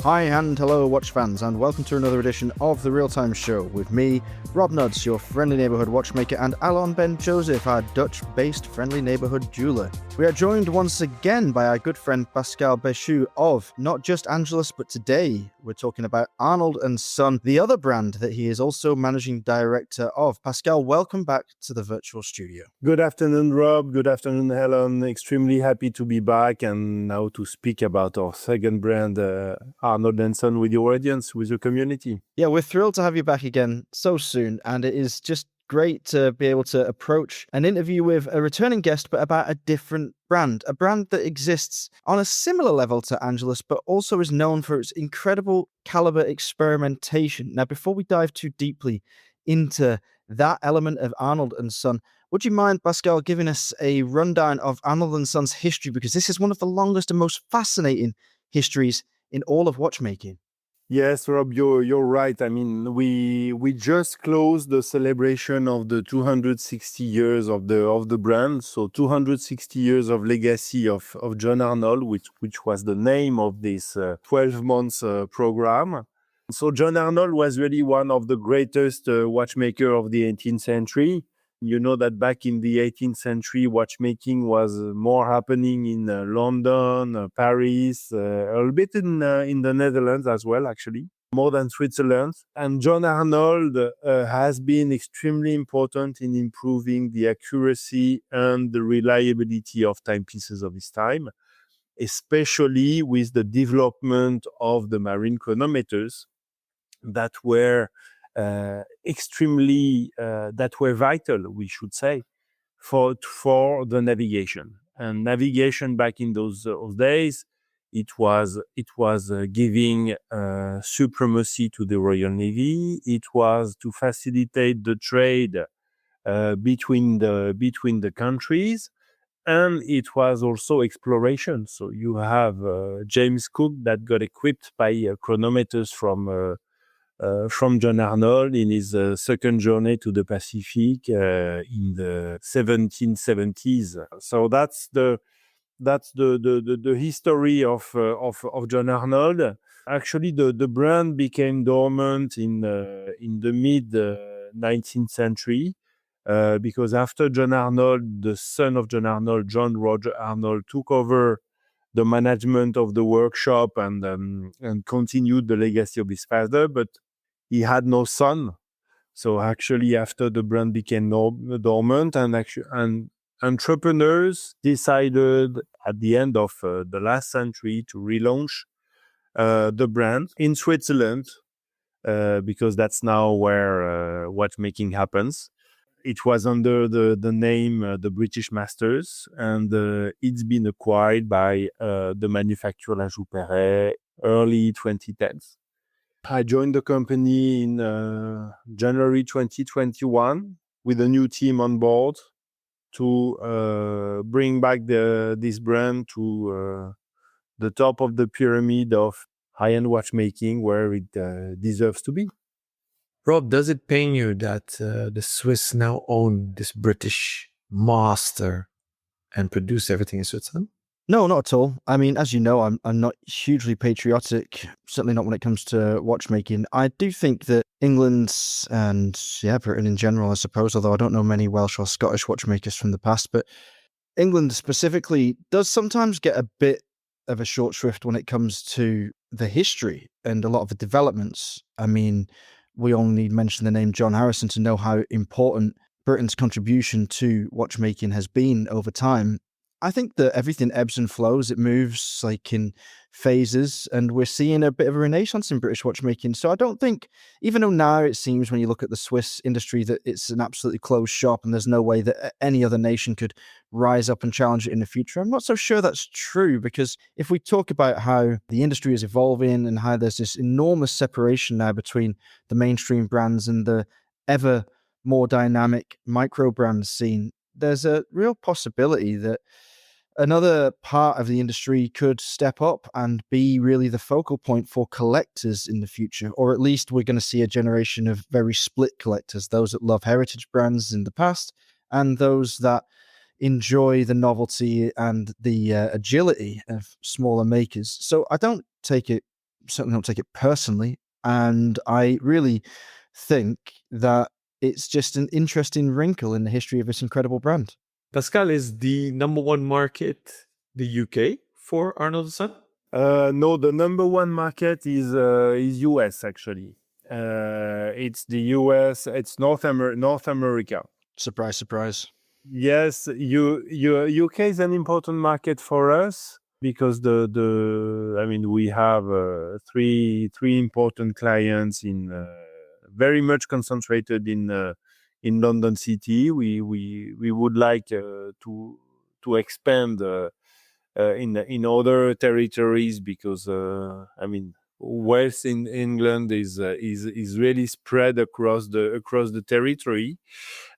Hi and hello watch fans, and welcome to another edition of The Real Time Show with me, Rob Nuds, your friendly neighbourhood watchmaker, and Alon Ben Joseph, our Dutch-based friendly neighbourhood jeweller. We are joined once again by our good friend Pascal Bechu of not just Angelus, but today we're talking about Arnold & Son, the other brand that he is also managing director of. Pascal, welcome back to the virtual studio. Good afternoon, Rob. Good afternoon, Helen. Extremely happy to be back and now to speak about our second brand, Arnold & Son, with your audience, with the community. Yeah, we're thrilled to have you back again so soon, and it is just great to be able to approach an interview with a returning guest, but about a different brand, a brand that exists on a similar level to Angelus, but also is known for its incredible caliber experimentation. Now, before we dive too deeply into that element of Arnold & Son, would you mind, Pascal, giving us a rundown of Arnold & Son's history? Because this is one of the longest and most fascinating histories in all of watchmaking. Yes, Rob, you're right. I mean, we just closed the celebration of the 260 years of the brand. So 260 years of legacy of John Arnold, which was the name of this 12 months program. So John Arnold was really one of the greatest watchmaker of the 18th century. You know that back in the 18th century, watchmaking was more happening in London, Paris, a little bit in the Netherlands as well, actually, more than Switzerland. And John Arnold has been extremely important in improving the accuracy and the reliability of timepieces of his time, especially with the development of the marine chronometers that were that were vital, we should say, for the navigation. And navigation back in those days, it was giving supremacy to the Royal Navy. It was to facilitate the trade between the countries, and it was also exploration. So you have James Cook that got equipped by chronometers from John Arnold in his second journey to the Pacific in the 1770s. So that's the history of John Arnold. Actually, the brand became dormant in the mid 19th century because after John Arnold, the son of John Arnold, John Roger Arnold, took over the management of the workshop and continued the legacy of his father, but he had no son. So actually, after the brand became dormant, and entrepreneurs decided at the end of the last century to relaunch the brand in Switzerland because that's now where watchmaking happens. It was under the name the British Masters, and it's been acquired by the manufacturer La Joux-Perret early 2010s. I joined the company in January 2021 with a new team on board to bring back this brand to the top of the pyramid of high-end watchmaking where it deserves to be. Rob, does it pain you that the Swiss now own this British master and produce everything in Switzerland? No, not at all. I mean, as you know, I'm not hugely patriotic, certainly not when it comes to watchmaking. I do think that England and, Britain in general, I suppose, although I don't know many Welsh or Scottish watchmakers from the past, but England specifically does sometimes get a bit of a short shrift when it comes to the history and a lot of the developments. I mean, we only need mention the name John Harrison to know how important Britain's contribution to watchmaking has been over time. I think that everything ebbs and flows. It moves like in phases, and we're seeing a bit of a renaissance in British watchmaking. So I don't think, even though now it seems when you look at the Swiss industry that it's an absolutely closed shop and there's no way that any other nation could rise up and challenge it in the future, I'm not so sure that's true, because if we talk about how the industry is evolving and how there's this enormous separation now between the mainstream brands and the ever more dynamic micro brand scene, there's a real possibility that another part of the industry could step up and be really the focal point for collectors in the future, or at least we're going to see a generation of very split collectors, those that love heritage brands in the past and those that enjoy the novelty and the agility of smaller makers. So I don't take it certainly don't take it personally. And I really think that it's just an interesting wrinkle in the history of this incredible brand. Pascal, is the number one market the UK for Arnold & Son? No, the number one market is US actually. It's the US. It's North America. Surprise, surprise. Yes, UK is an important market for us because we have three important clients in very much concentrated in London City. We would like to expand in other territories because wealth in England is really spread across the territory.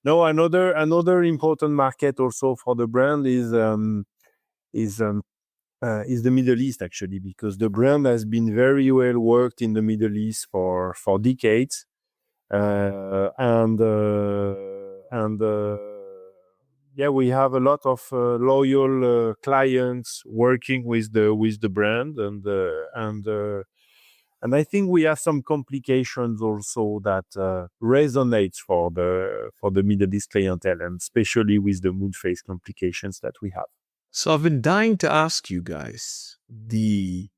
Now another important market also for the brand is the Middle East actually, because the brand has been very well worked in the Middle East for decades, we have a lot of loyal clients working with the brand, and I think we have some complications also that resonates for the Middle East clientele, and especially with the moon phase complications that we have. So I've been dying to ask you guys, the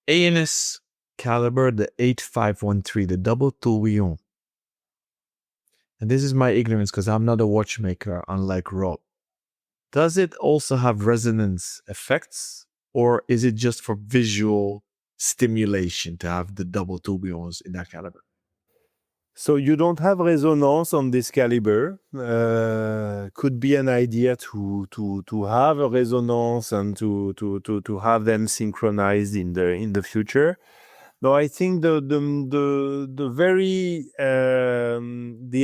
ANS caliber, the 8513, the double tourbillon. And this is my ignorance because I'm not a watchmaker, unlike Rob. Does it also have resonance effects, or is it just for visual stimulation to have the double tourbillons in that caliber? So you don't have resonance on this caliber. Could be an idea to have a resonance and to have them synchronized in the future. No, I think the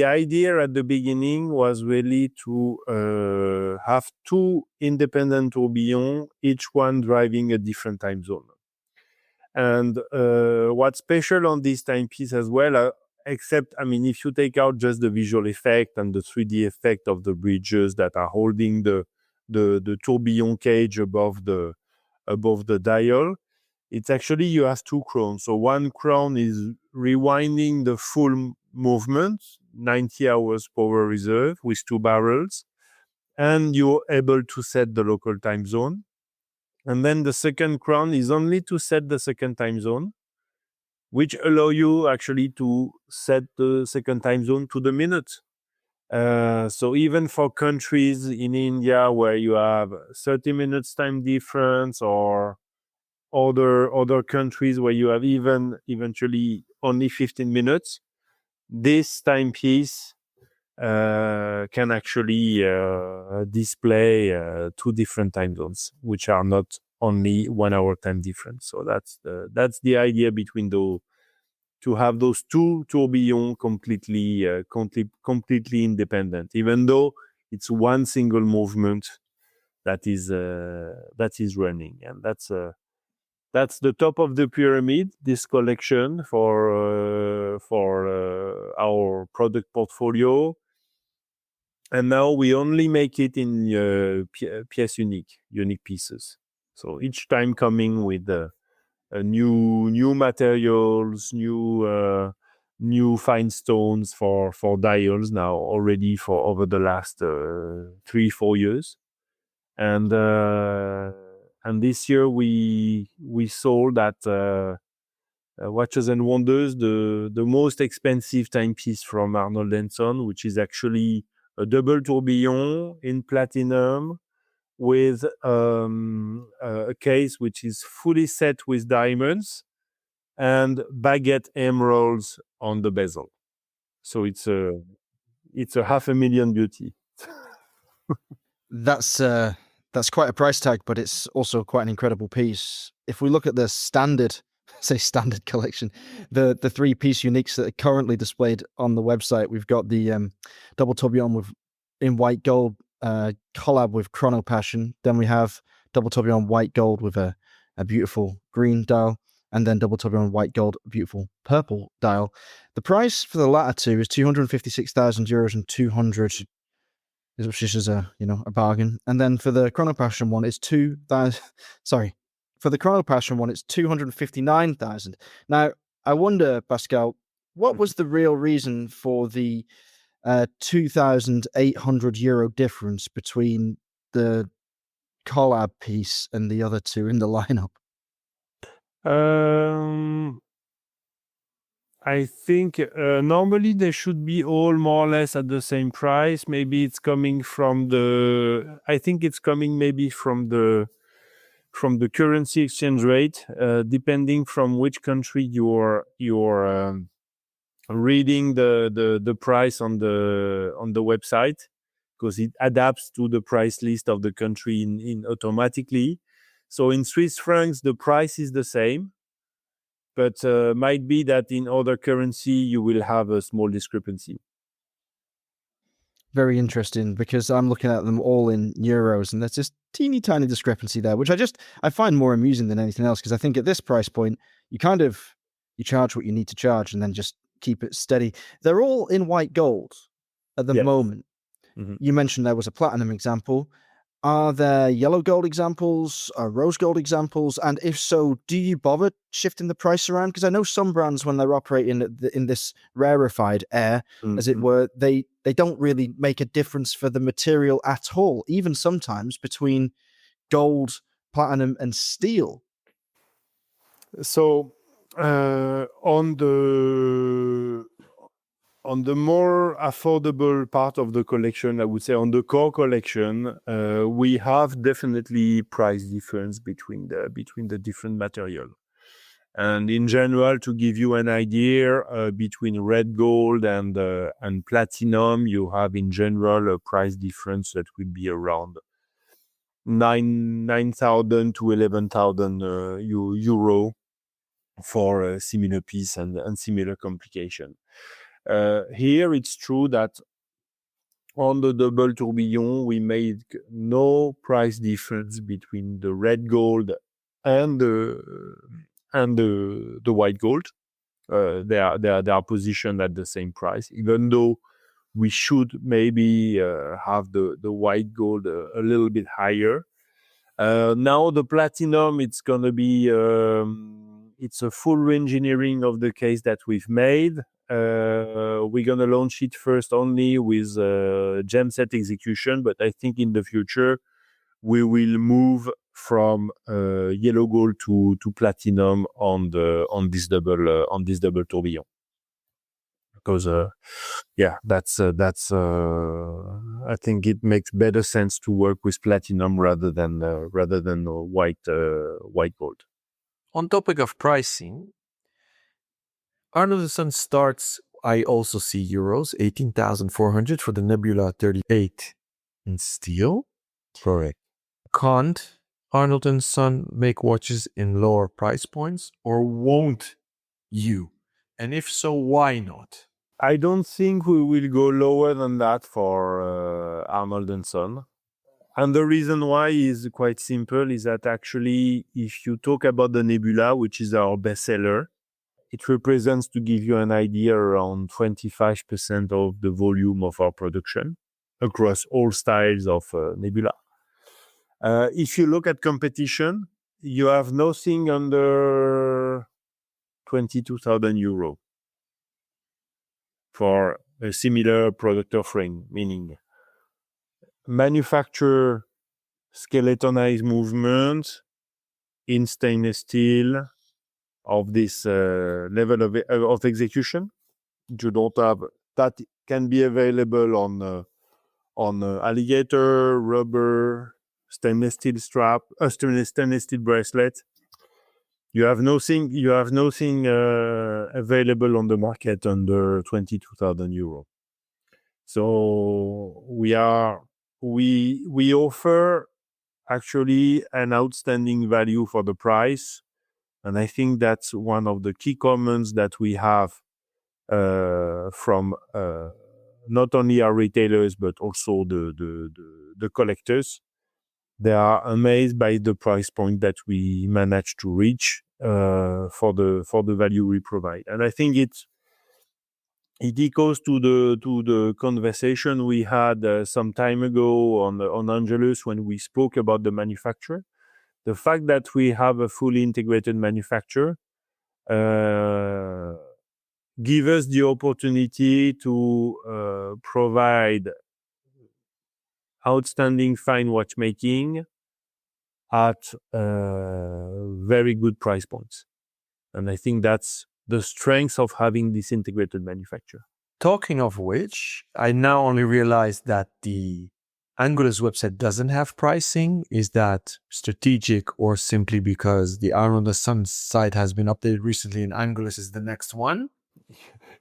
idea at the beginning was really to have two independent tourbillons, each one driving a different time zone. And what's special on this timepiece as well, except, if you take out just the visual effect and the 3D effect of the bridges that are holding the tourbillon cage above the dial, it's actually you have two crowns. So one crown is rewinding the full movement, 90 hours power reserve with two barrels, and you're able to set the local time zone. And then the second crown is only to set the second time zone, which allow you actually to set the second time zone to the minute. So even for countries in India where you have 30 minutes time difference, or other countries where you have eventually only 15 minutes, this timepiece can actually display two different time zones, which are not only 1 hour time difference. So that's the idea between to have those two tourbillons completely independent, even though it's one single movement that is running, and that's the top of the pyramid, this collection for our product portfolio. And now we only make it in pièce unique pieces. So each time coming with new materials, new fine stones for dials now already for over the last 3-4 years. And this year we sold at Watches and Wonders the most expensive timepiece from Arnold & Son, which is actually a double tourbillon in platinum with a case which is fully set with diamonds and baguette emeralds on the bezel. So it's a $500,000 beauty. That's quite a price tag, but it's also quite an incredible piece. If we look at the standard collection, the 3-piece uniques that are currently displayed on the website, we've got the double tourbillon in white gold collab with Chrono Passion. Then we have double tourbillon white gold with a beautiful green dial, and then double tourbillon white gold, beautiful purple dial. The price for the latter two is 256,000 euros and 200, which is a bargain. And then for the Chrono Passion one, it's 2,000. Sorry, For the Chrono Passion one, it's 259,000. Now, I wonder, Pascal, what was the real reason for the €2,800 difference between the collab piece and the other two in the lineup? I think normally they should be all more or less at the same price. Maybe it's coming from I think it's coming maybe from the currency exchange rate, depending from which country you're reading the price on the website, because it adapts to the price list of the country in automatically. So in Swiss francs, the price is the same, but might be that in other currency you will have a small discrepancy. Very interesting, because I'm looking at them all in euros, and there's this teeny tiny discrepancy there, which I find more amusing than anything else, because I think at this price point, you charge what you need to charge and then just keep it steady. They're all in white gold at the Yes. moment. Mhm. You mentioned there was a platinum example. Are there yellow gold examples, rose gold examples? And if so, do you bother shifting the price around? Because I know some brands, when they're operating in this rarefied air, as it were, they don't really make a difference for the material at all, even sometimes between gold, platinum, and steel. So on the more affordable part of the collection, I would say on the core collection, we have definitely price difference between the different material. And in general, to give you an idea, between red gold and platinum, you have in general a price difference that would be around 9,000 to 11,000 euro for a similar piece and similar complication. Here, it's true that on the double tourbillon, we made no price difference between the red gold and the white gold. They are positioned at the same price, even though we should maybe have the white gold a little bit higher. Now the platinum, it's gonna be it's a full re-engineering of the case that we've made. We're gonna launch it first only with gem set execution, but I think in the future we will move from yellow gold to platinum on this double tourbillon. Because that's I think it makes better sense to work with platinum rather than white gold. On topic of pricing, Arnold & Son starts, I also see euros, 18,400 for the Nebula 38 in steel. Correct. Can't Arnold & Son make watches in lower price points, or won't you? And if so, why not? I don't think we will go lower than that for Arnold & Son. And the reason why is quite simple, is that actually, if you talk about the Nebula, which is our bestseller, it represents, to give you an idea, around 25% of the volume of our production across all styles of Nebula. If you look at competition, you have nothing under 22,000 euro for a similar product offering, meaning manufacture skeletonized movement in stainless steel of this level of execution. You don't have that. Can be available on alligator, rubber, stainless steel strap, stainless steel bracelet. You have nothing available on the market under 22,000 euro. So we offer actually an outstanding value for the price, and I think that's one of the key comments that we have from not only our retailers but also the collectors. They are amazed by the price point that we managed to reach for the value we provide, and I think it echoes to the conversation we had some time ago on Angelus when we spoke about the manufacturer. the fact that we have a fully integrated manufacturer give us the opportunity to provide outstanding fine watchmaking at very good price points. And I think that's the strength of having this integrated manufacturer. Talking of which, I now only realize that the Angulus website doesn't have pricing. Is that strategic or simply because the Arnold & Son site has been updated recently and Angulus is the next one?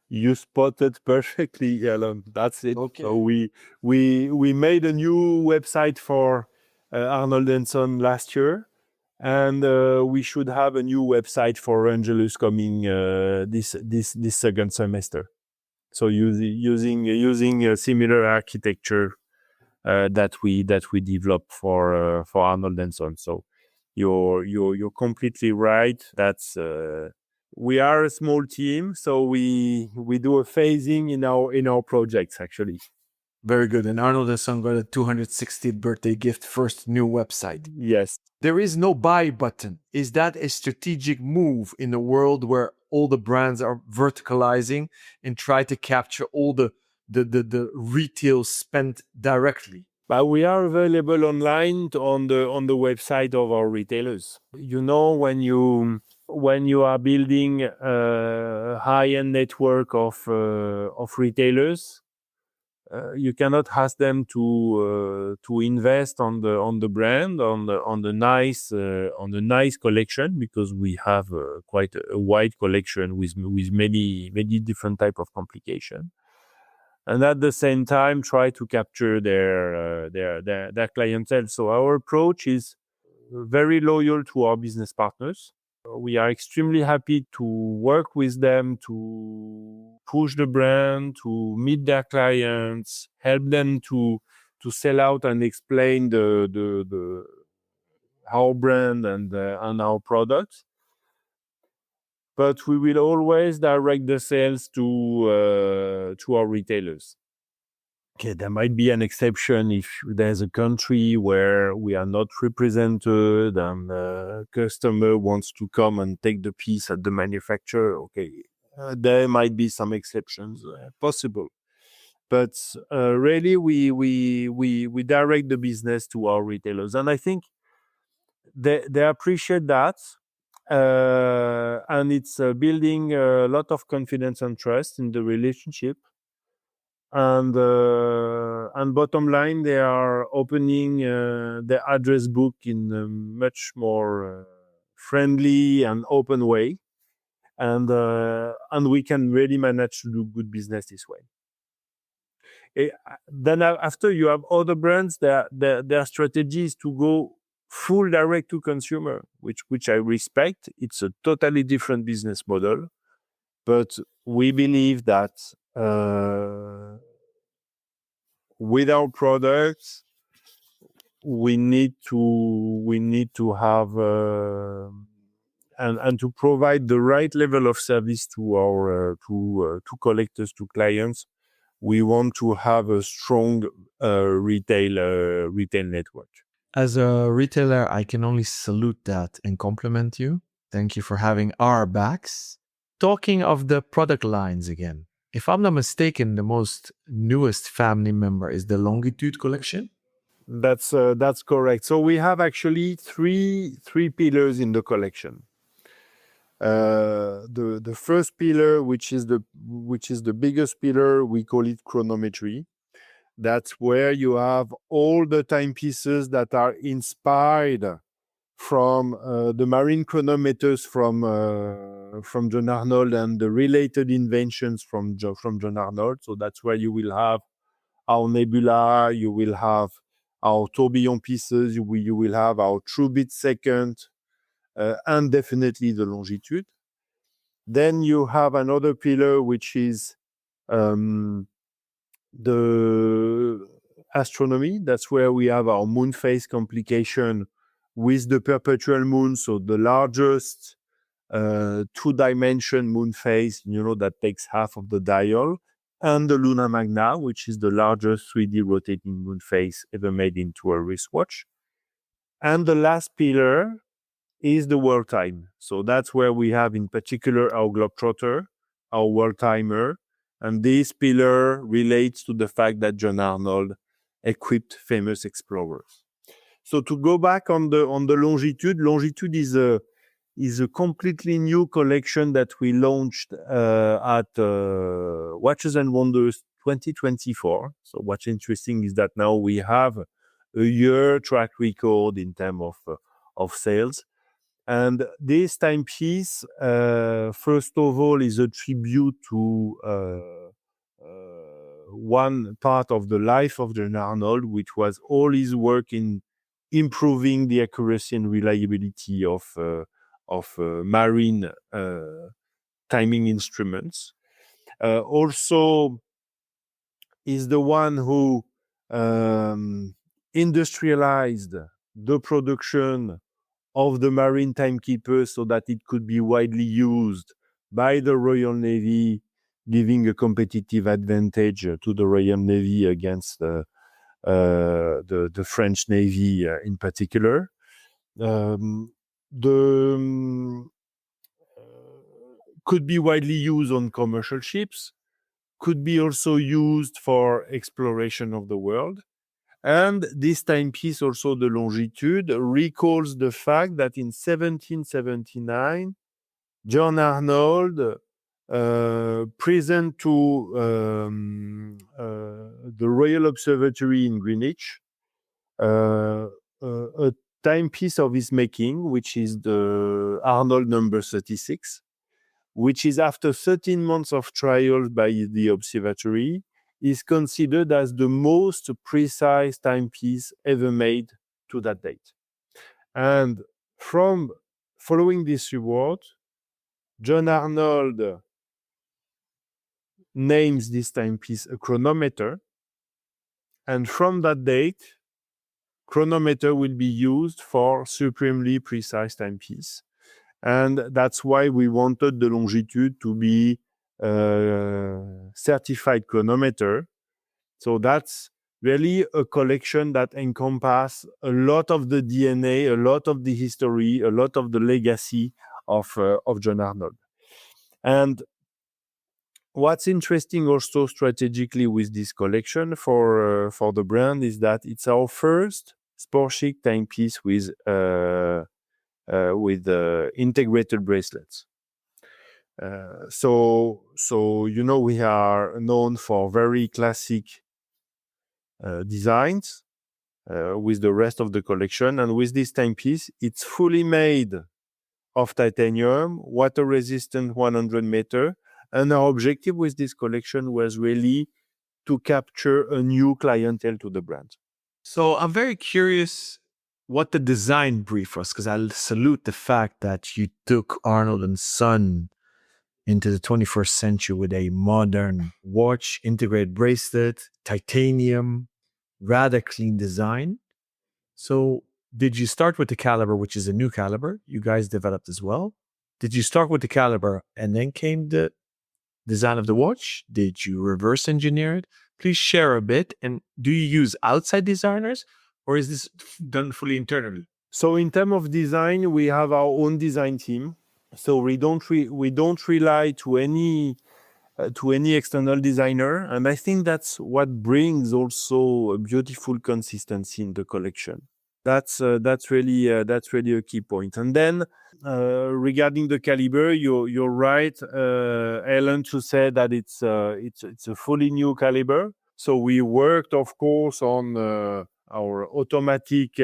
You spotted perfectly, Alan. That's it. Okay. So we made a new website for Arnold & Son last year, and we should have a new website for Angelus coming this second semester. So using a similar architecture that we developed for Arnold & Son. So you're completely right. That's we are a small team, so we do a phasing in our projects actually. Very good. And Arnold & Son got a 260th birthday gift, first new website. Yes. There is no buy button. Is that a strategic move in a world where all the brands are verticalizing and try to capture all the retail spent directly? But we are available online on the website of our retailers. You know, when you are building a high-end network of retailers, you cannot ask them to invest on the brand on the nice collection, because we have quite a wide collection with many different type of complication, and at the same time try to capture their clientele. So our approach is very loyal to our business partners. We are extremely happy to work with them, to push the brand, to meet their clients, help them to sell out and explain our brand and our products. But we will always direct the sales to our retailers. Okay, there might be an exception if there's a country where we are not represented and the customer wants to come and take the piece at the manufacturer. Okay, there might be some exceptions possible, but really we direct the business to our retailers, and I think they appreciate that, and it's building a lot of confidence and trust in the relationship. And bottom line, they are opening the address book in a much more friendly and open way, and we can really manage to do good business this way. Then after, you have other brands, their strategy is to go full direct to consumer, which I respect. It's a totally different business model, but we believe that with our products, we need to have and to provide the right level of service to our to collectors, to clients. We want to have a strong retail network. As a retailer, I can only salute that and compliment you. Thank you for having our backs. Talking of the product lines again, if I'm not mistaken, the most newest family member is the Longitude collection. That's correct. So we have actually three pillars in the collection. The first pillar, which is the biggest pillar, we call it chronometry. That's where you have all the timepieces that are inspired from the marine chronometers from John Arnold and the related inventions from John Arnold. So that's where you will have our nebula, you will have our tourbillon pieces, you will have our true bit second, and definitely the longitude. Then you have another pillar, which is the astronomy. That's where we have our moon phase complication with the perpetual moon, so the largest two-dimension moon phase, that takes half of the dial, and the Luna Magna, which is the largest 3D rotating moon phase ever made into a wristwatch. And the last pillar is the world time. So that's where we have in particular our Globetrotter, our world timer. And this pillar relates to the fact that John Arnold equipped famous explorers. So to go back on the Longitude, Longitude is a completely new collection that we launched at Watches and Wonders 2024. So what's interesting is that now we have a year track record in terms of sales. And this timepiece, first of all, is a tribute to one part of the life of John Arnold, which was all his work in improving the accuracy and reliability of marine timing instruments. Also, is the one who industrialized the production of the marine timekeeper so that it could be widely used by the Royal Navy, giving a competitive advantage to the Royal Navy against the French Navy in particular. Could be widely used on commercial ships, could be also used for exploration of the world. And this timepiece, also the Longitude, recalls the fact that in 1779, John Arnold present to the Royal Observatory in Greenwich a timepiece of his making, which is the Arnold number 36, which is after 13 months of trials by the observatory, is considered as the most precise timepiece ever made to that date. And from following this reward, John Arnold names this timepiece a chronometer. And from that date, chronometer will be used for supremely precise timepiece. And that's why we wanted the Longitude to be certified chronometer. So that's really a collection that encompasses a lot of the DNA, a lot of the history, a lot of the legacy of John Arnold. And what's interesting also strategically with this collection for the brand is that it's our first sport chic timepiece with integrated bracelets. So we are known for very classic designs with the rest of the collection, and with this timepiece, it's fully made of titanium, water resistant 100 meter, and our objective with this collection was really to capture a new clientele to the brand. So I'm very curious what the design brief was, because I salute the fact that you took Arnold and Son into the 21st century with a modern watch, integrated bracelet, titanium, rather clean design. So did you start with the caliber, which is a new caliber you guys developed as well? Did you start with the caliber and then came the design of the watch? Did you reverse engineer it? Please share a bit. And do you use outside designers, or is this done fully internally? So in terms of design, we have our own design team. So we don't rely to any external designer, and I think that's what brings also a beautiful consistency in the collection. That's really a key point. And then regarding the caliber, you're right, Ellen, to say that it's a fully new caliber. So we worked, of course, on our automatic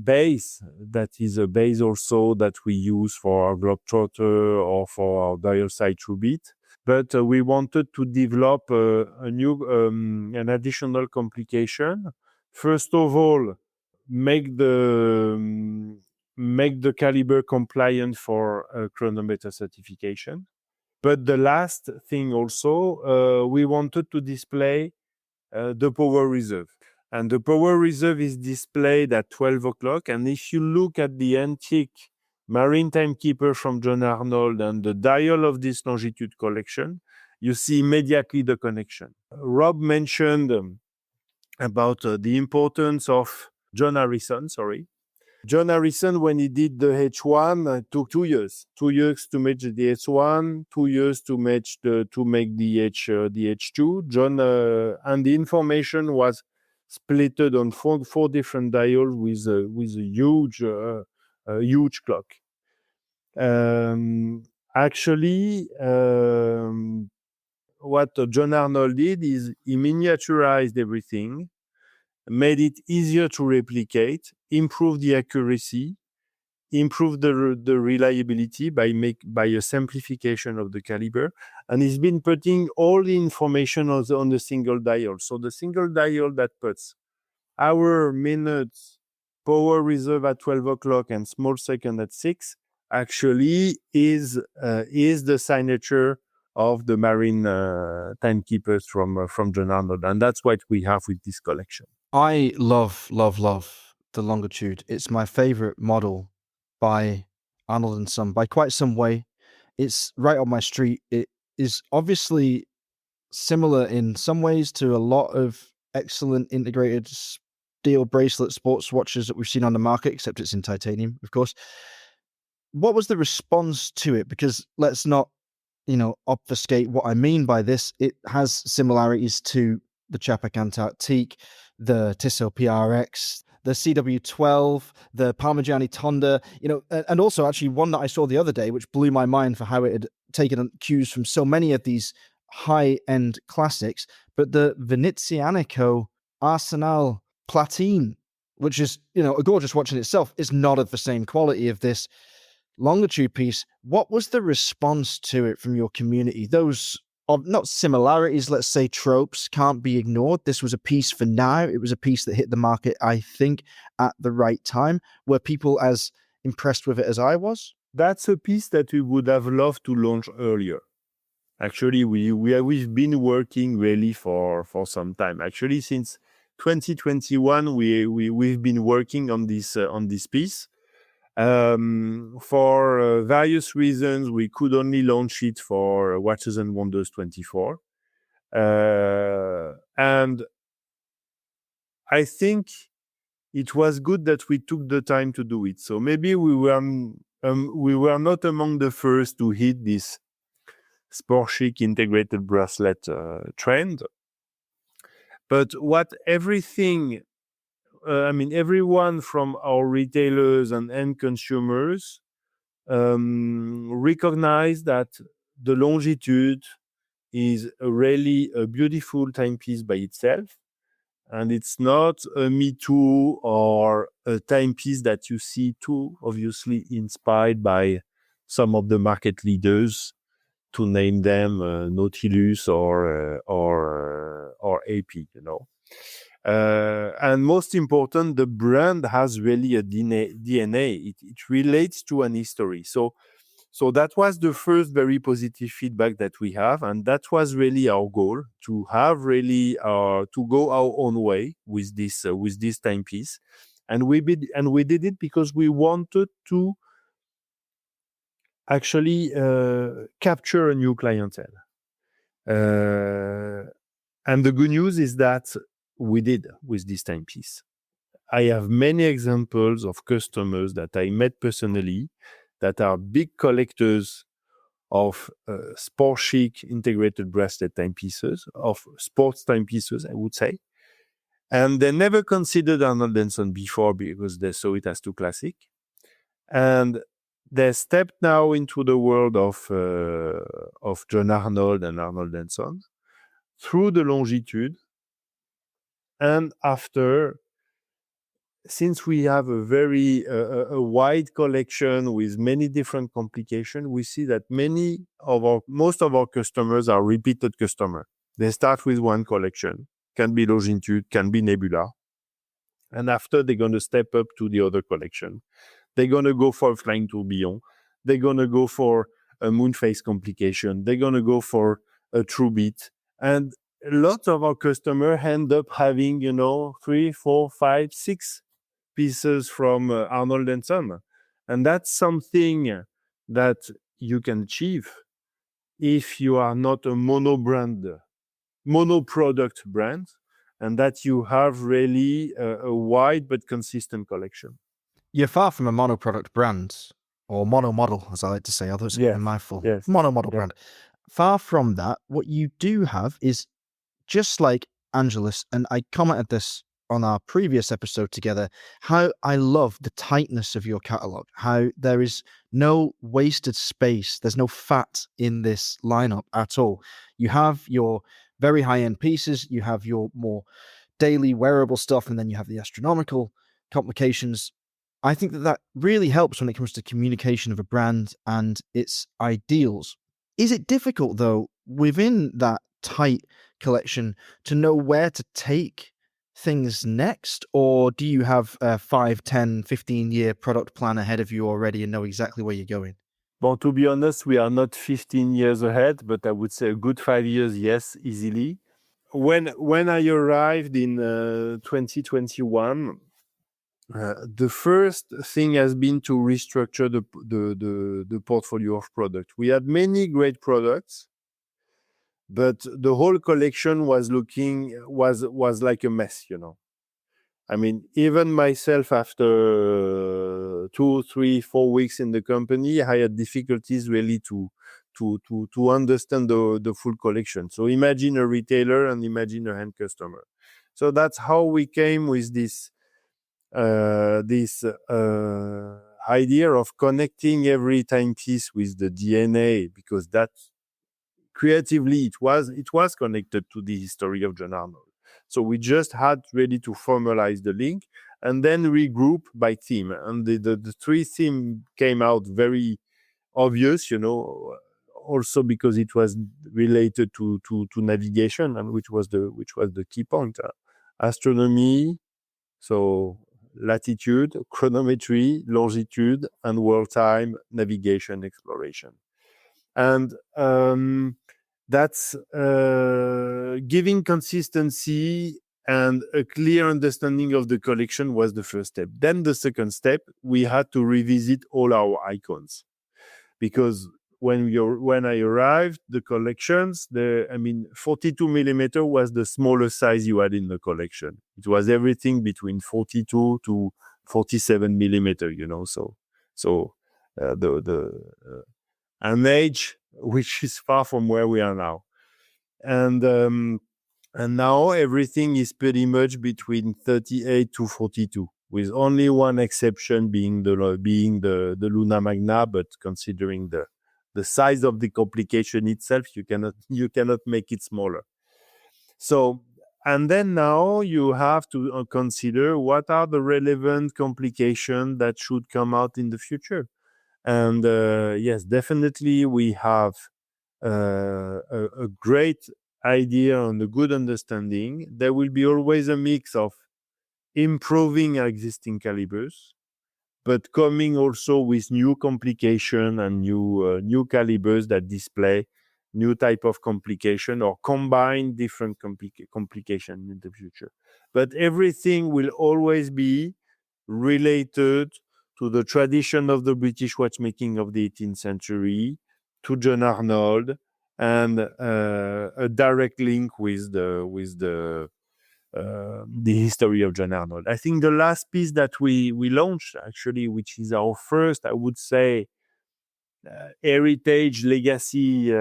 base. That is a base also that we use for our Globetrotter or for our dial side true beat. But we wanted to develop an additional complication. First of all, make the caliber compliant for chronometer certification. But the last thing also, we wanted to display the power reserve. And the power reserve is displayed at 12 o'clock. And if you look at the antique marine timekeeper from John Arnold and the dial of this Longitude collection, you see immediately the connection. Rob mentioned about the importance of John Harrison, sorry. John Harrison, when he did the H1, took 2 years. 2 years to make the H1, 2 years to make the H2. And the information was splitted on four different dials with a huge clock. Actually, what John Arnold did is he miniaturized everything, made it easier to replicate, improved the accuracy, improved the reliability by a simplification of the caliber, and he's been putting all the information on the single dial. So the single dial that puts hour, minutes, power reserve at 12 o'clock and small second at 6 actually is the signature of the marine timekeepers from John Arnold, and that's what we have with this collection. I love the Longitude. It's my favorite model by Arnold and Son by quite some way. It's right on my street. It is obviously similar in some ways to a lot of excellent integrated steel bracelet sports watches that we've seen on the market, except it's in titanium, of course. What was the response to it? Because let's not, obfuscate what I mean by this. It has similarities to the Chapac Antarctique, the Tissot PRX, the CW12, the Parmigiani Tonda, and also actually one that I saw the other day, which blew my mind for how it had taken cues from so many of these high-end classics, but the Venezianico Arsenal Platine, which is, a gorgeous watch in itself, is not of the same quality of this Longitude piece. What was the response to it from your community? Those not similarities, let's say tropes, can't be ignored. This was a piece for now. It was a piece that hit the market, I think, at the right time. Were people as impressed with it as I was? That's a piece that we would have loved to launch earlier. Actually, we've been working really for some time. Actually, since 2021, we've been working on this piece. For various reasons, we could only launch it for Watches and Wonders 24. And I think it was good that we took the time to do it. So maybe we were not among the first to hit this sport chic integrated bracelet trend. But everyone from our retailers and end consumers recognize that the Longitude is really a beautiful timepiece by itself. And it's not a Me Too or a timepiece that you see too obviously inspired by some of the market leaders, to name them Nautilus or AP, and most important, the brand has really a DNA. It relates to an history. So that was the first very positive feedback that we have, and that was really our goal, to have really to go our own way with this timepiece, and we did it because we wanted to actually capture a new clientele. And the good news is that we did with this timepiece. I have many examples of customers that I met personally that are big collectors of sport chic integrated bracelet timepieces, of sports timepieces, I would say. And they never considered Arnold & Son before because they saw it as too classic. And they stepped now into the world of John Arnold and Arnold & Son through the Longitude. And after, since we have a very wide collection with many different complications, we see that most of our customers are repeated customers. They start with one collection, can be Longitude, can be Nebula, and after they're going to step up to the other collection. They're going to go for a Flying Tourbillon. They're going to go for a Moonface complication. They're going to go for a True Beat. And a lot of our customers end up having, 3, 4, 5, 6 pieces from Arnold & Son. And that's something that you can achieve if you are not a mono-product brand. and that you have really a wide but consistent collection. You're far from a mono-product brand, or mono-model, as I like to say, although it's Yes, a mouthful. yes, Mono-model yeah. brand. Far from that, what you do have is, just like Angelus, and I commented this on our previous episode together, how I love the tightness of your catalogue, how there is no wasted space, there's no fat in this lineup at all. You have your very high-end pieces, you have your more daily wearable stuff, and then you have the astronomical complications. I think that really helps when it comes to communication of a brand and its ideals. Is it difficult, though, within that tight collection to know where to take things next? Or do you have a 5, 10, 15-year product plan ahead of you already and know exactly where you're going? Well, to be honest, we are not 15 years ahead, but I would say a good 5 years, yes, easily. When I arrived in 2021, the first thing has been to restructure the portfolio of products. We had many great products, but the whole collection was like a mess, you know. I mean, even myself, after 2, 3, 4 weeks in the company, I had difficulties really to understand the full collection. So imagine a retailer and imagine a end customer. So that's how we came with this idea of connecting every timepiece with the DNA, because that creatively it was connected to the history of John Arnold. So we just had really to formalize the link and then regroup by theme. And the three theme came out very obvious, you know, also because it was related to navigation, and which was the key point. Astronomy, so latitude, chronometry, longitude, and world time, navigation, exploration. And that's giving consistency and a clear understanding of the collection was the first step. Then the second step, we had to revisit all our icons, because when I arrived, the collections, 42 millimeter was the smallest size you had in the collection. It was everything between 42 to 47 millimeter, you know. So an age which is far from where we are now, and now everything is pretty much between 38 to 42, with only one exception being the Luna Magna. But considering the size of the complication itself, you cannot make it smaller. So, and then now you have to consider what are the relevant complications that should come out in the future. And yes, definitely we have a great idea and a good understanding. There will be always a mix of improving existing calibers, but coming also with new complication and new calibers that display new type of complication or combine different complication in the future. But everything will always be related to the tradition of the British watchmaking of the 18th century, to John Arnold, and a direct link with the history of John Arnold. I think the last piece that we launched, actually, which is our first, I would say, heritage legacy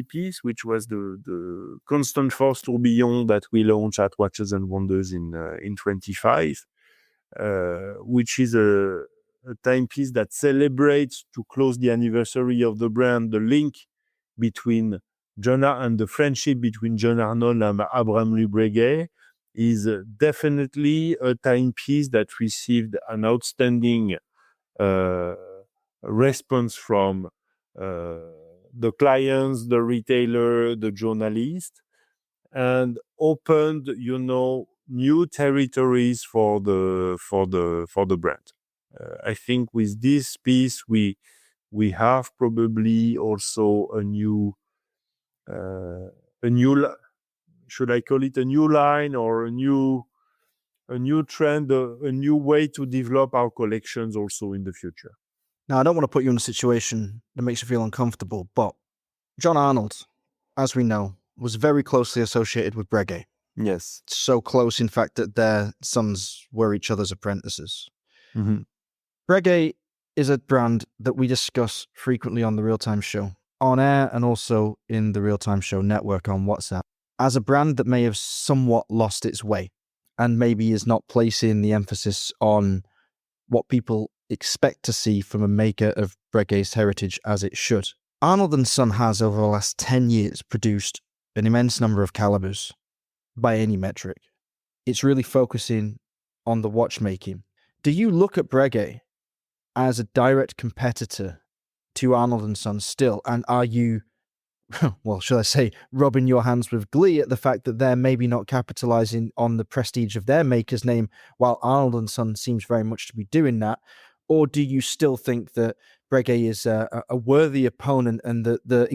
piece, which was the Constant Force Tourbillon that we launched at Watches and Wonders in 25, which is a timepiece that celebrates, to close the anniversary of the brand, the link between and the friendship between John Arnold and Abraham Louis Breguet. Is definitely a timepiece that received an outstanding response from the clients, the retailer, the journalist, and opened, new territories for the brand. I think with this piece, we have probably also a new should I call it a new line, or a new trend, a new way to develop our collections also in the future. Now, I don't want to put you in a situation that makes you feel uncomfortable, but John Arnold, as we know, was very closely associated with Breguet. Yes. So close, in fact, that their sons were each other's apprentices. Mm-hmm. Breguet is a brand that we discuss frequently on the Real Time Show, on air and also in the Real Time Show network on WhatsApp, as a brand that may have somewhat lost its way and maybe is not placing the emphasis on what people expect to see from a maker of Breguet's heritage as it should. Arnold & Son has, over the last 10 years, produced an immense number of calibers by any metric. It's really focusing on the watchmaking. Do you look at Breguet as a direct competitor to Arnold & Son still? And are you, well, should I say, rubbing your hands with glee at the fact that they're maybe not capitalizing on the prestige of their maker's name, while Arnold & Son seems very much to be doing that? Or do you still think that Breguet is a worthy opponent and the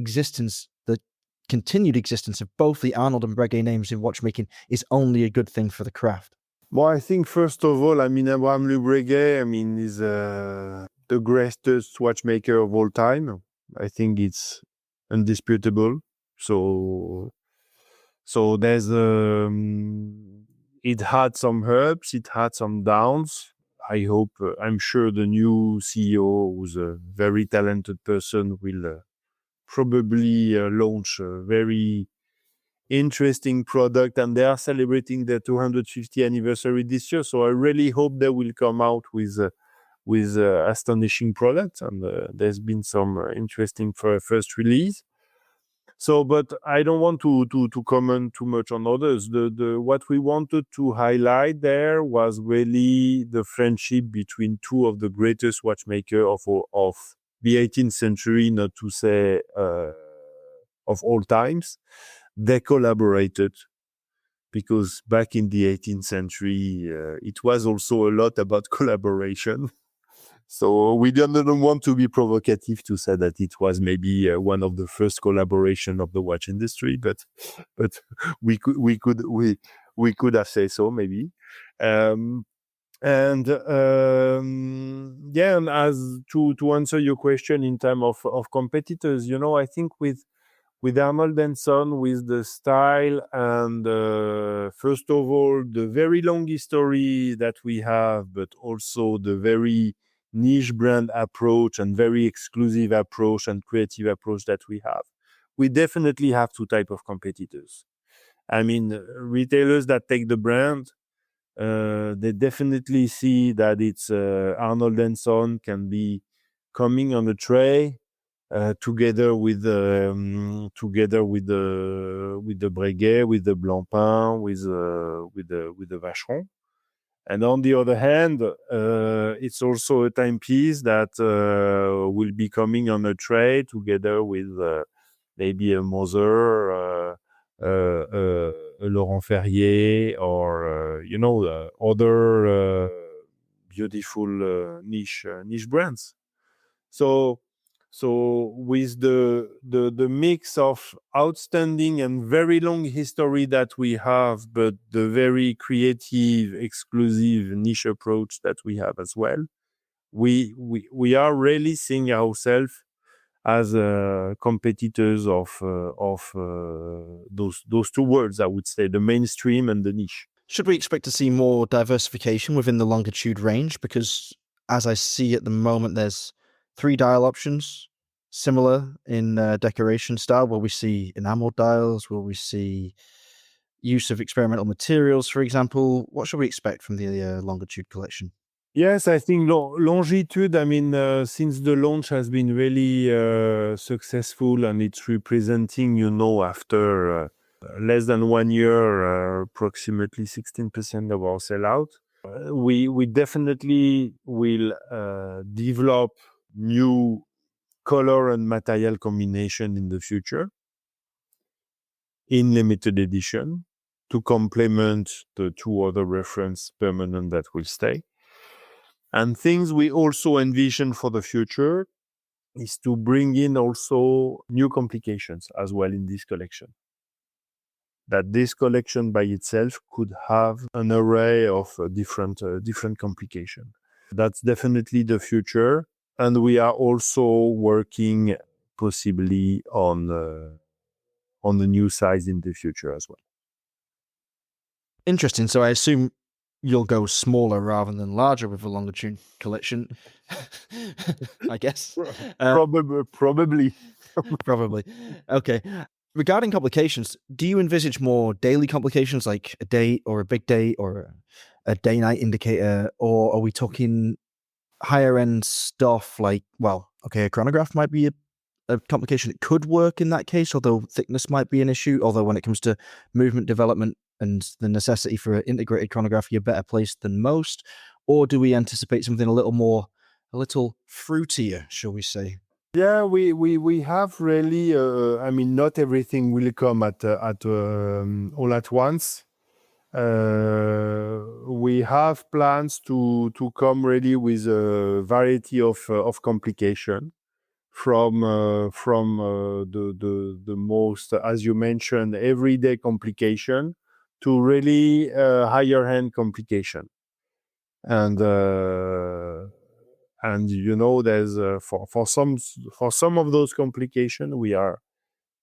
continued existence of both the Arnold and Breguet names in watchmaking is only a good thing for the craft? Well, I think first of all, Abraham Le Breguet, is the greatest watchmaker of all time. I think it's undisputable. So there's it had some ups, it had some downs. I'm sure the new CEO, who's a very talented person, will probably launch a very interesting product, and they are celebrating their 250th anniversary this year. So I really hope they will come out with astonishing products, and there's been some interesting first release. So, but I don't want to comment too much on others. What we wanted to highlight there was really the friendship between two of the greatest watchmakers of the 18th century, not to say of all times. They collaborated because back in the 18th century, it was also a lot about collaboration. So we didn't want to be provocative to say that it was maybe one of the first collaboration of the watch industry, but we could have said so maybe. And as to answer your question in terms of competitors, I think with Arnold and Son, with the style and first of all, the very long history that we have, but also the very niche brand approach and very exclusive approach and creative approach that we have, we definitely have two types of competitors. Retailers that take the brand, they definitely see that it's Arnold and Son can be coming on a tray, together with the Breguet, with the Blancpain, with the Vacheron. And on the other hand, it's also a timepiece that will be coming on a tray together with maybe a Moser, a Laurent Ferrier, or other beautiful niche brands. So with the mix of outstanding and very long history that we have, but the very creative, exclusive niche approach that we have as well, we are really seeing ourselves as competitors of those two worlds, I would say, the mainstream and the niche. Should we expect to see more diversification within the longitude range? Because as I see at the moment, there's 3 dial options, similar in decoration style. Will we see enameled dials? Will we see use of experimental materials, for example? What should we expect from the longitude collection? Yes, I think longitude, since the launch has been really successful, and it's representing, after less than 1 year, approximately 16% of our sellout. We definitely will develop new color and material combination in the future in limited edition to complement the 2 other reference permanent that will stay. And things we also envision for the future is to bring in also new complications as well in this collection. That this collection by itself could have an array of different complications. That's definitely the future. And we are also working possibly on the new size in the future as well. Interesting. So I assume you'll go smaller rather than larger with a longitude collection. I guess. Probably. Probably. Okay. Regarding complications, do you envisage more daily complications like a date or a big date or a day night indicator? Or are we talking higher end stuff like, well, okay, a chronograph might be a complication. It could work in that case, although thickness might be an issue. Although when it comes to movement development and the necessity for an integrated chronograph, you're better placed than most. Or do we anticipate something a little fruitier, shall we say? Yeah, we have really. I mean, not everything will come at all at once. We have plans to come really with a variety of complication from the most, as you mentioned, everyday complication to really higher end complication. And you know, there's for some of those complications, we are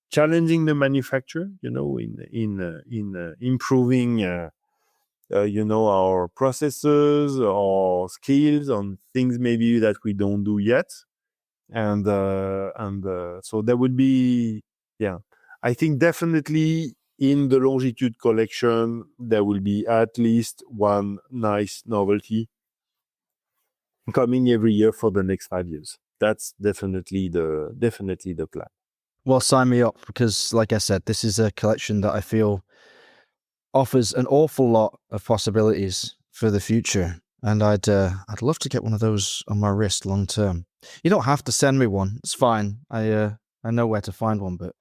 challenging the manufacturer, you know, in improving you know, our processes or skills on things maybe that we don't do yet. And so there would be, yeah, I think definitely in the longitude collection there will be at least one nice novelty coming every year for the next 5 years. That's definitely the plan. Well, sign me up because, like I said, this is a collection that I feel offers an awful lot of possibilities for the future, and I'd love to get one of those on my wrist long term. You don't have to send me one; it's fine. I know where to find one, but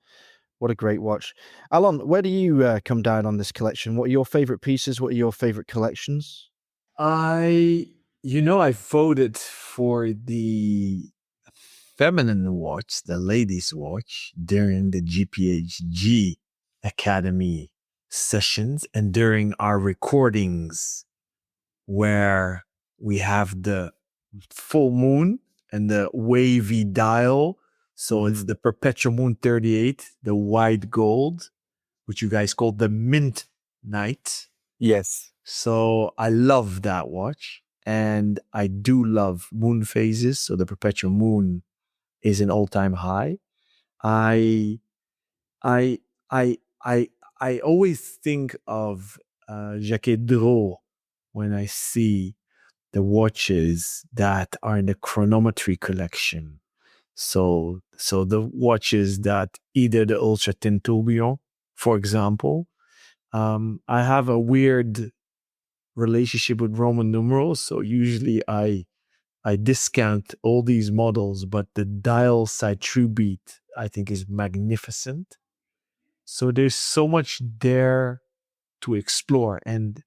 what a great watch, Alon. Where do you come down on this collection? What are your favorite pieces? What are your favorite collections? I voted for the feminine watch, the ladies' watch, during the GPHG Academy sessions and during our recordings where we have the full moon and the wavy dial. So it's the Perpetual Moon 38, the white gold, which you guys call the Mint Night. Yes. So I love that watch. And I do love moon phases. So the Perpetual Moon is an all-time high. I I I I I always think of Jacques Dreux when I see the watches that are in the chronometry collection. So the watches that either the Ultra 10 Tourbillon, for example. I have a weird relationship with Roman numerals, so usually I discount all these models, but the dial side true beat I think is magnificent. So there's so much there to explore, and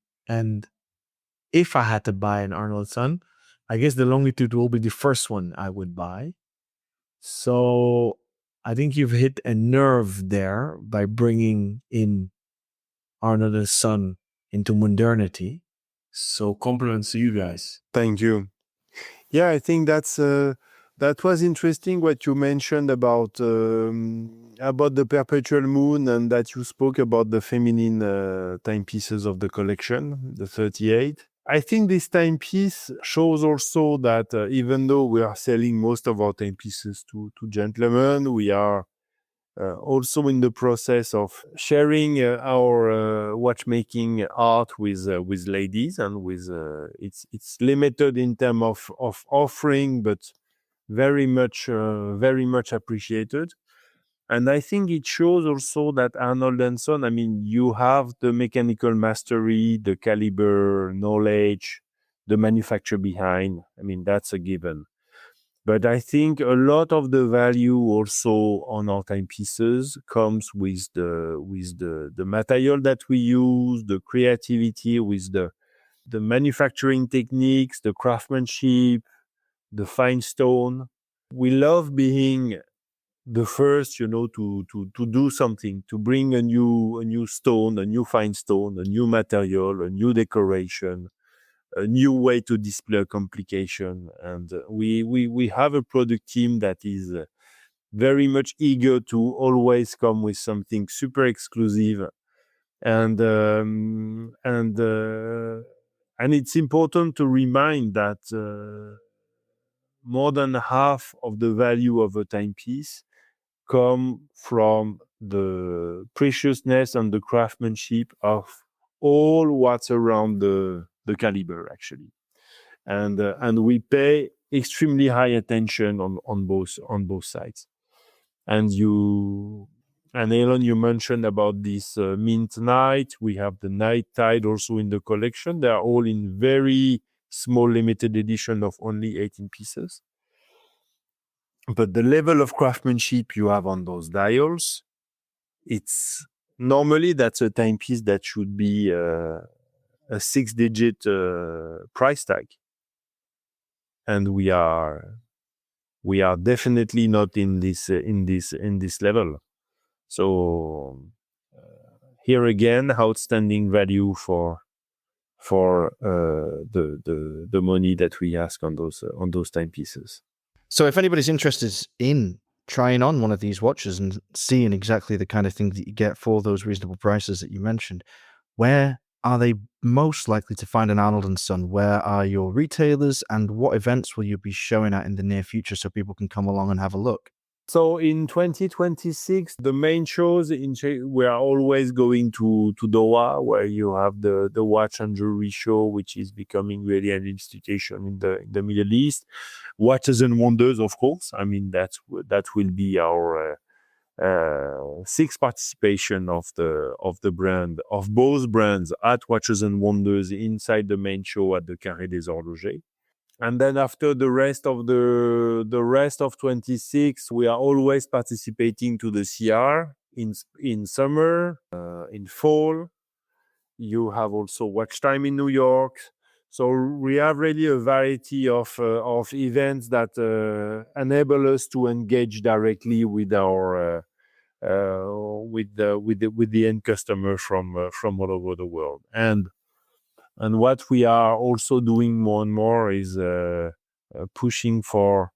if I had to buy an Arnold Sun, I guess the longitude will be the first one I would buy. So I think you've hit a nerve there by bringing in Arnold and Son into modernity. So compliments to you guys. Thank you. Yeah, I think that was interesting what you mentioned about the perpetual moon, and that you spoke about the feminine timepieces of the collection, the 38. I think this timepiece shows also that even though we are selling most of our timepieces to gentlemen, we are also in the process of sharing our watchmaking art with ladies, and with it's limited in terms of offering, but very much appreciated. And I think it shows also that Arnold and Son, I mean, you have the mechanical mastery, the caliber knowledge, the manufacturer behind. I mean, that's a given. But I think a lot of the value also on our timepieces comes with the material that we use, the creativity with the manufacturing techniques, the craftsmanship, the fine stone. We love being the first, you know, to do something, to bring a new stone, a new fine stone, a new material, a new decoration, a new way to display a complication. And we have a product team that is very much eager to always come with something super exclusive And it's important to remind that more than half of the value of a timepiece come from the preciousness and the craftsmanship of all what's around the caliber, actually. And we pay extremely high attention on both sides. And Elon, you mentioned about this Mint Night. We have the Night Tide also in the collection. They are all in very small limited edition of only 18 pieces. But the level of craftsmanship you have on those dials, it's normally that's a timepiece that should be a 6-digit price tag. And we are definitely not in this level. So here again, outstanding value for the money that we ask on those timepieces. So if anybody's interested in trying on one of these watches and seeing exactly the kind of thing that you get for those reasonable prices that you mentioned, where are they most likely to find an Arnold & Son? Where are your retailers, and what events will you be showing at in the near future so people can come along and have a look? So in 2026, the main shows we are always going to Doha, where you have the watch and jewelry show, which is becoming really an institution in the Middle East. Watches and Wonders, of course. I mean, that will be our sixth participation of both brands at Watches and Wonders inside the main show at the Carré des Horlogers. And then after the rest of 26, we are always participating to the CR in summer, in fall. You have also Watch Time in New York. So we have really a variety of events that enable us to engage directly with our with the end customer from all over the world. And what we are also doing more and more is pushing for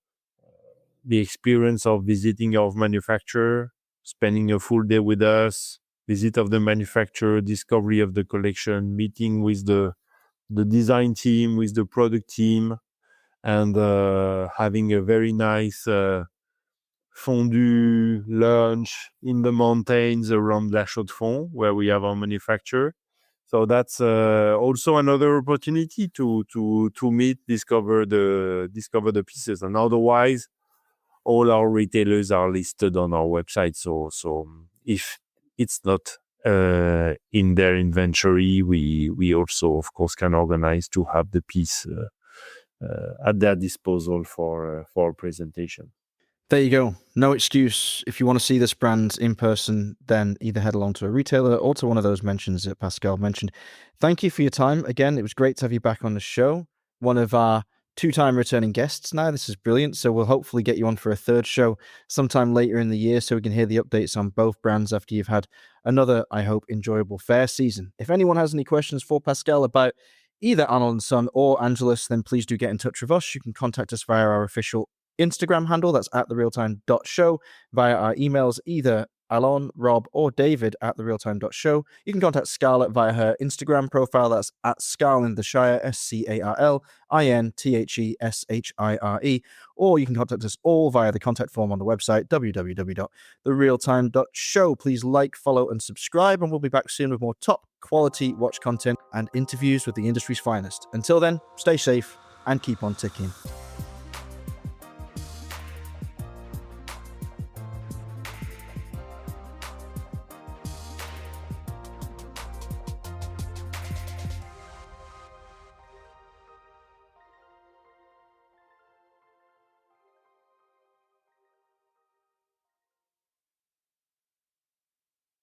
the experience of visiting our manufacturer, spending a full day with us, visit of the manufacturer, discovery of the collection, meeting with the design team, with the product team, and having a very nice fondue lunch in the mountains around La Chaux-de-Fonds, where we have our manufacturer. So that's also another opportunity to meet, discover the pieces. And otherwise, all our retailers are listed on our website. So if it's not in their inventory, we also, of course, can organize to have the piece at their disposal for presentation. There you go. No excuse. If you want to see this brand in person, then either head along to a retailer or to one of those mentions that Pascal mentioned. Thank you for your time. Again, it was great to have you back on the show. One of our 2-time returning guests now. This is brilliant. So we'll hopefully get you on for a third show sometime later in the year so we can hear the updates on both brands after you've had another, I hope, enjoyable fair season. If anyone has any questions for Pascal about either Arnold & Son or Angelus, then please do get in touch with us. You can contact us via our official Instagram handle, that's at therealtime.show, via our emails, either Alon, Rob, or David at therealtime.show. You can contact Scarlett via her Instagram profile, that's at Scarlintheshire, SCARLINTHESHIRE, or you can contact us all via the contact form on the website, www.therealtime.show. Please like, follow, and subscribe, and we'll be back soon with more top quality watch content and interviews with the industry's finest. Until then, stay safe and keep on ticking.